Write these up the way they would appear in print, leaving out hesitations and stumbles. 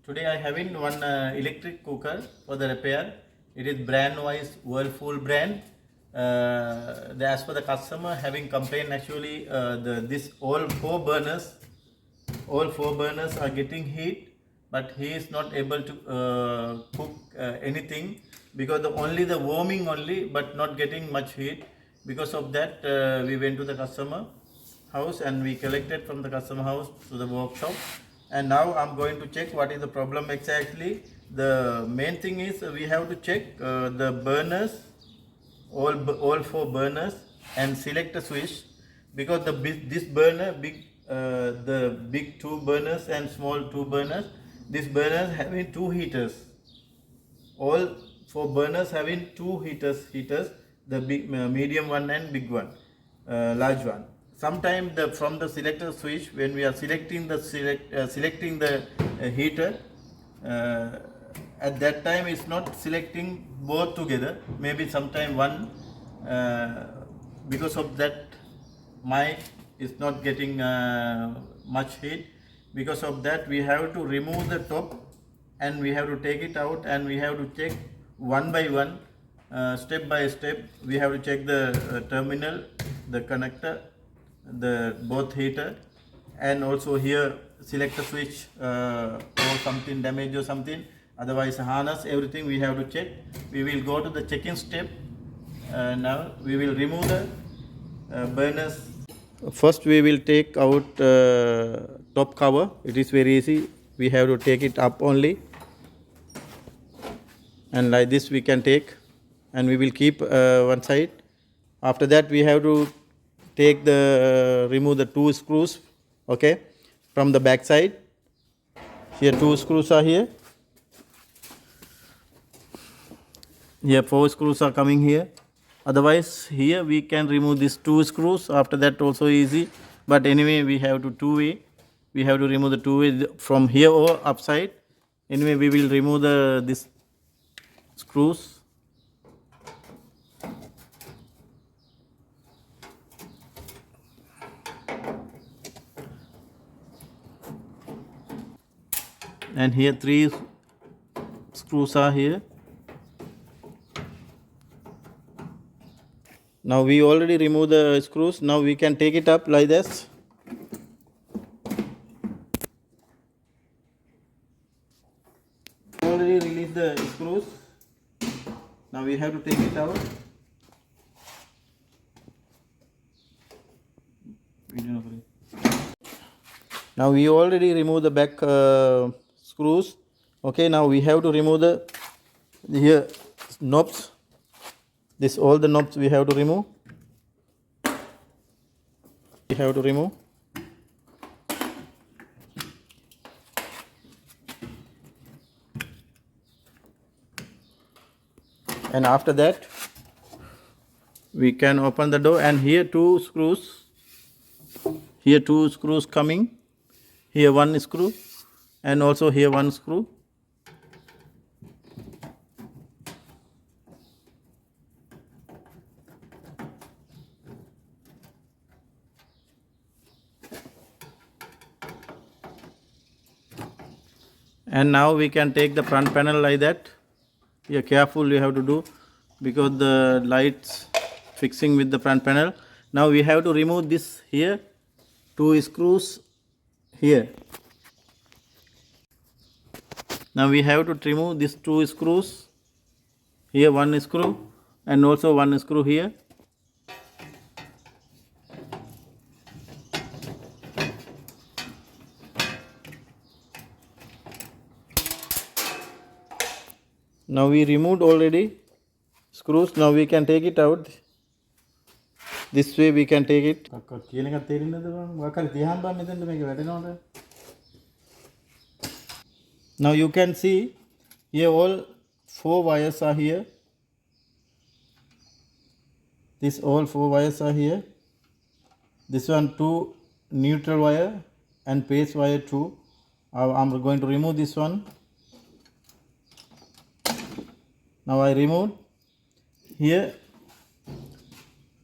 Today I having one electric cooker for the repair. It is brand wise Whirlpool brand. As per the customer having complained, actually this all four burners are getting heat, but he is not able to cook anything because only the warming only, but not getting much heat. Because of that, we went to the customer house and we collected from the customer house to the workshop, and now I'm going to check what is the problem exactly. The main thing is we have to check the burners, all four burners, and select a switch, because this burner the big two burners and small two burners, this burners having two heaters, all four burners having two heaters, the big medium one and big one, large one. Sometimes from the selector switch, when we are selecting the heater, uh, at that time it's not selecting both together, maybe sometime one, because of that mic is not getting much heat. Because of that, we have to remove the top and we have to take it out, and we have to check one by one, step by step. We have to check the terminal, the connector, the both heater, and also here select a switch or something damaged or something, otherwise harness, everything we have to check. We will go to the checking step. Now we will remove the burners. First we will take out top cover. It is very easy, we have to take it up only, and like this we can take, and we will keep one side. After that we have to take the remove the two screws, okay, from the back side. Here two screws are here, four screws are coming here. Otherwise here we can remove these two screws, after that also easy, but anyway we have to two-way, we have to remove the two-way from here or upside. Anyway we will remove this screws. And here three screws are here. Now we already removed the screws. Now we can take it up like this. Already released the screws. Now we have to take it out. Now we already removed the back screws. Okay, now we have to remove the here knobs. This all the knobs we have to remove. We have to remove. And after that we can open the door, and here two screws. Here two screws coming. Here one screw, and also here one screw. And now we can take the front panel like that. Yeah, careful you have to do, because the lights fixing with the front panel. Now we have to remove this here, two screws here. Now we have to remove these two screws. Here one screw, and also one screw here. Now we removed already screws. Now we can take it out. This way we can take it. Now you can see here all four wires are here. This all four wires are here. This one two neutral wire and phase wire two. I'm going to remove this one. Now I removed here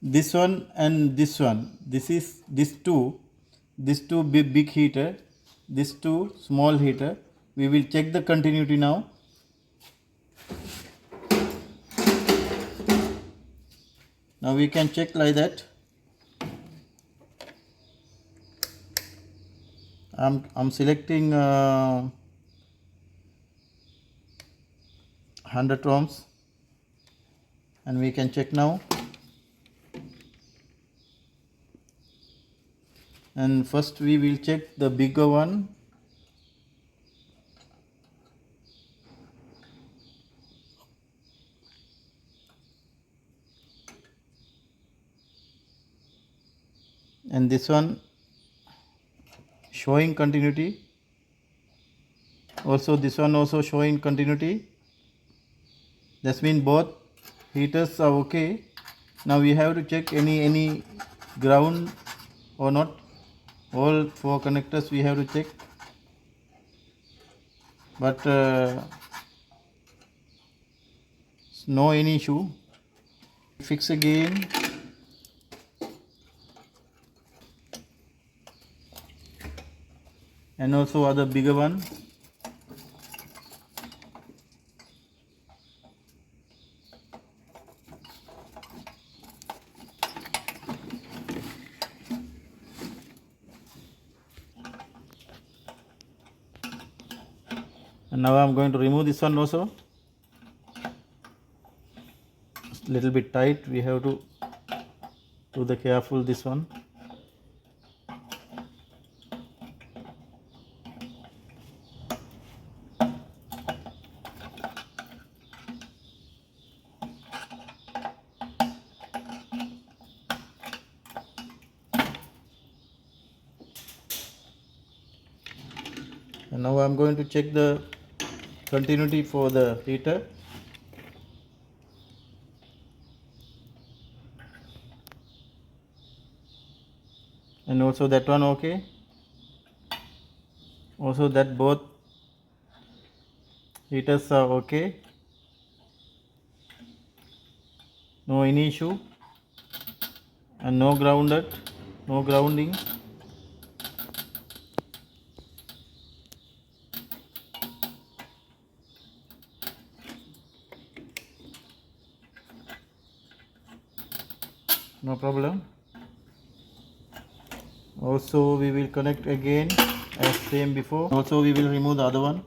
this one and this one. This two big heater, this two small heater. we will check the continuity now. Now we can check like that. I'm selecting 100 ohms, and we can check now. And first we will check the bigger one. And this one showing continuity. Also this one also showing continuity. That means both heaters are okay. Now we have to check any ground or not. All 4 connectors we have to check, but no any issue. Fix again. And also other bigger one. And now I am going to remove this one also. It's a little bit tight, we have to do the careful this one. And now I am going to check the continuity for the heater. And also that one okay. Also that both heaters are okay. No any issue. And no grounding. No problem. Also we will connect again as same before. Also we will remove the other one.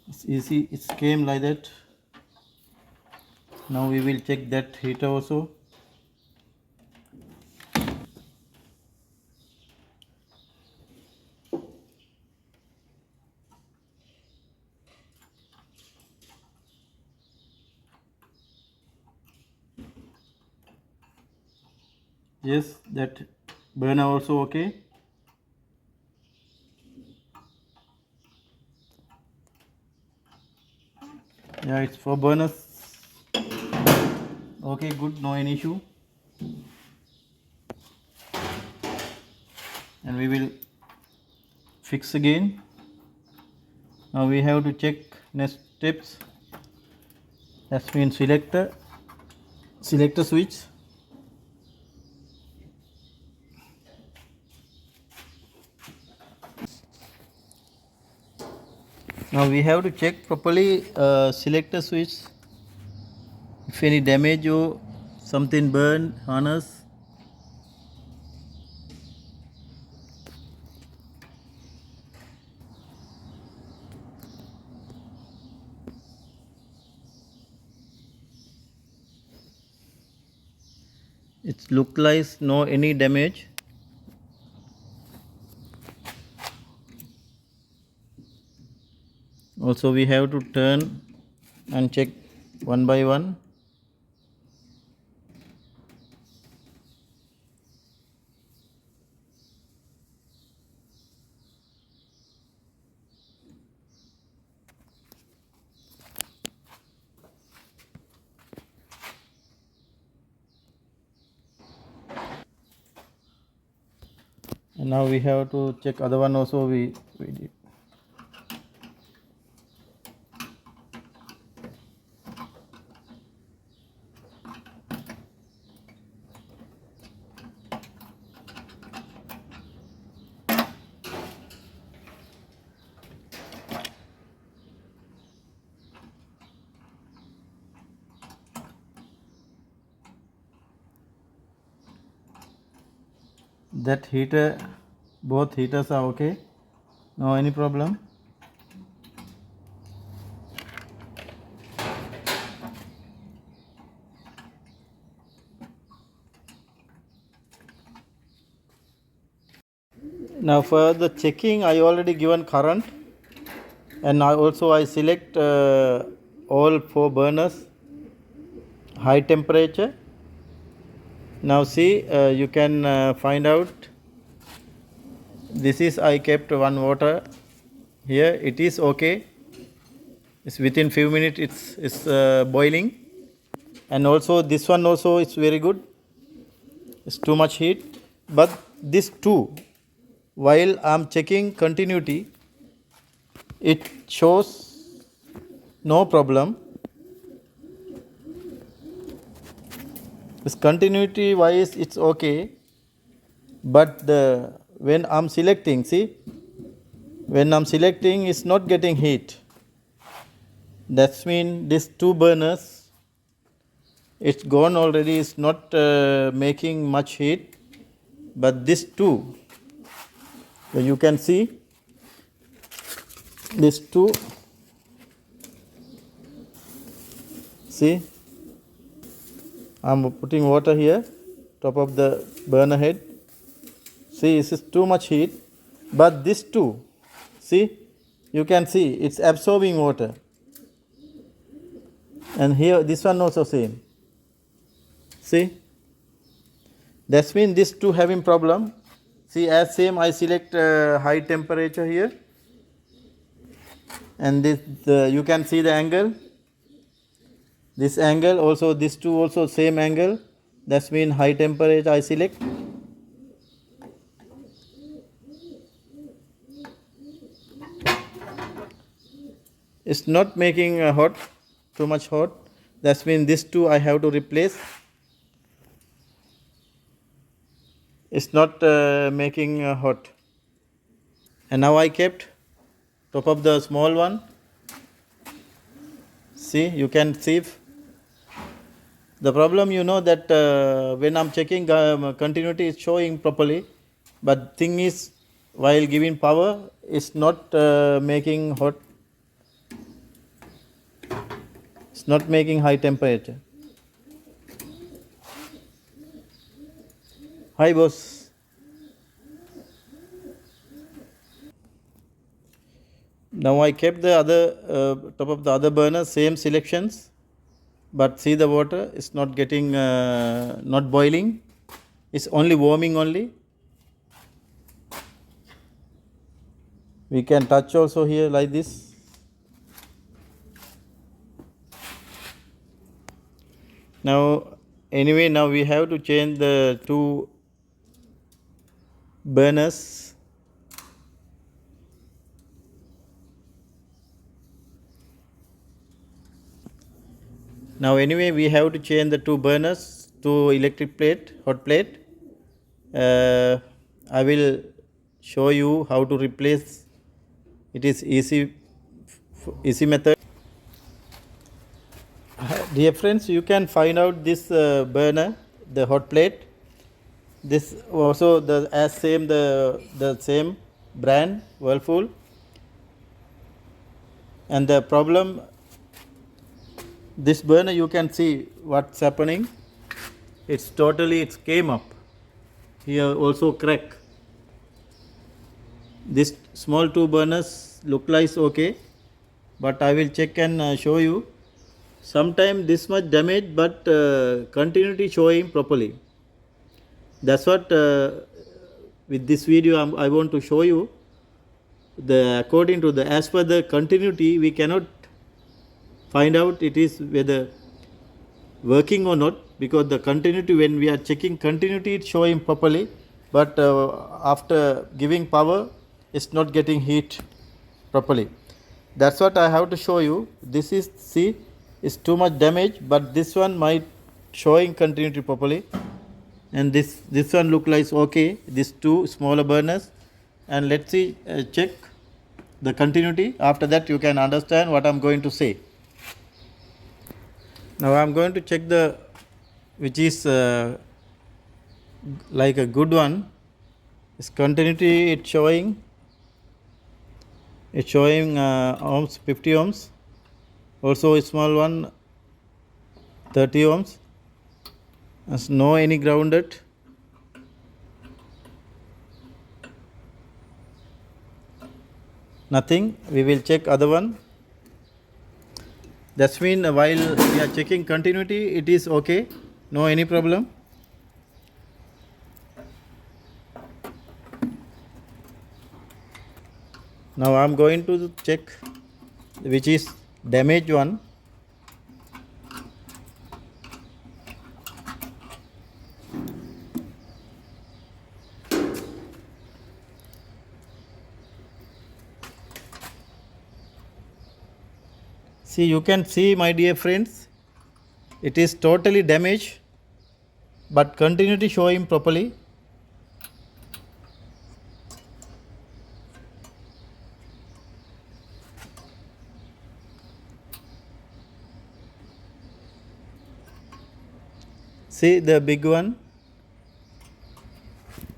It's easy, it came like that. Now we will check that heater also. Yes, that burner also okay. Yeah, it's for burners. Okay, good, no any issue. And we will fix again. Now we have to check next steps. That means selector switch. Now we have to check properly selector switch. If any damage or something burn harness. It look like no any damage. Also we have to turn and check one by one. And now we have to check other one also we did. That heater, both heaters are okay, no any problem. Now for the checking I already given current, and I select all 4 burners high temperature. Now see, you can find out, this is I kept one water here, it is okay, it's within few minutes it's boiling. And also this one also is very good, it's too much heat. But this two, while I'm checking continuity, it shows no problem. This continuity wise it's okay, but when I'm selecting, see, when I'm selecting it's not getting heat. That means these 2 burners, it's gone already, it's not making much heat. But this 2, you can see this 2, see, I'm putting water here, top of the burner head. See, this is too much heat. But this 2, see, you can see it's absorbing water. And here this one also same. See, that means this 2 having problem. See, as same I select high temperature here, and this you can see the angle. This angle also, this 2 also same angle. That means high temperature I select. It's not making hot, too much hot. That means this 2 I have to replace. It's not making hot. And now I kept top of the small one. See, you can see the problem, you know, that when I'm checking continuity is showing properly, but thing is while giving power it's not making hot, it's not making high temperature. Hi boss. Now I kept the other top of the other burner, same selections, but see the water is not getting not boiling, it's only warming only. We can touch also here like this. Now anyway, now we have to change the 2 burners. Now anyway, we have to change the 2 burners to electric plate, hot plate. I will show you how to replace. It is easy method. Dear friends, you can find out this burner, the hot plate. This also the same brand, Whirlpool. And the problem, this burner, you can see what's happening. It's totally, it came up. Here also crack. This small 2 burners look like okay, but I will check and show you. Sometime this much damage, but continuity showing properly. That's what with this video I want to show you. According to as per the continuity, we cannot find out it is whether working or not, because the continuity, when we are checking continuity, it's showing properly. but after giving power it's not getting heat properly. That's what I have to show you. This is, see, is too much damage, but this one might showing continuity properly, and this one look like okay, these two smaller burners. And let's see, check the continuity. After that you can understand what I'm going to say. Now I'm going to check the which is like a good one. Its continuity, it's showing ohms, 50 ohms. Also a small one 30 ohms. There's no any grounded. Nothing. We will check other one. That's mean while we are checking continuity, it is okay, no any problem. Now I am going to check which is damaged one. See, you can see, my dear friends, it is totally damaged, but continuity showing properly. See the big one.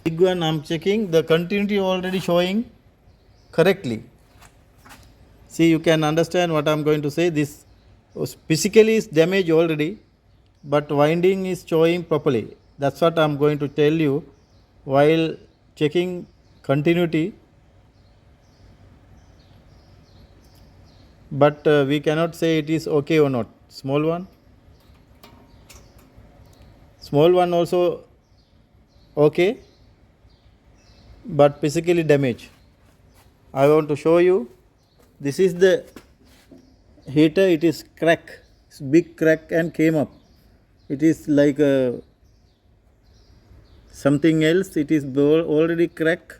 Big one I'm checking, the continuity already showing correctly. See, you can understand what I'm going to say. This physically is damaged already, but winding is showing properly. That's what I'm going to tell you while checking continuity. But we cannot say it is okay or not. Small one also okay, but physically damaged. I want to show you. This is the heater. It is crack. It's big crack and came up. It is like something else. It is already crack,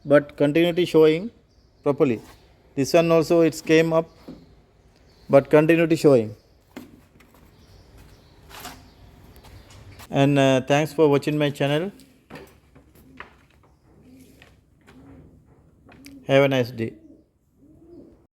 but continuity showing properly. This one also it came up, but continuity showing. And thanks for watching my channel. Have a nice day.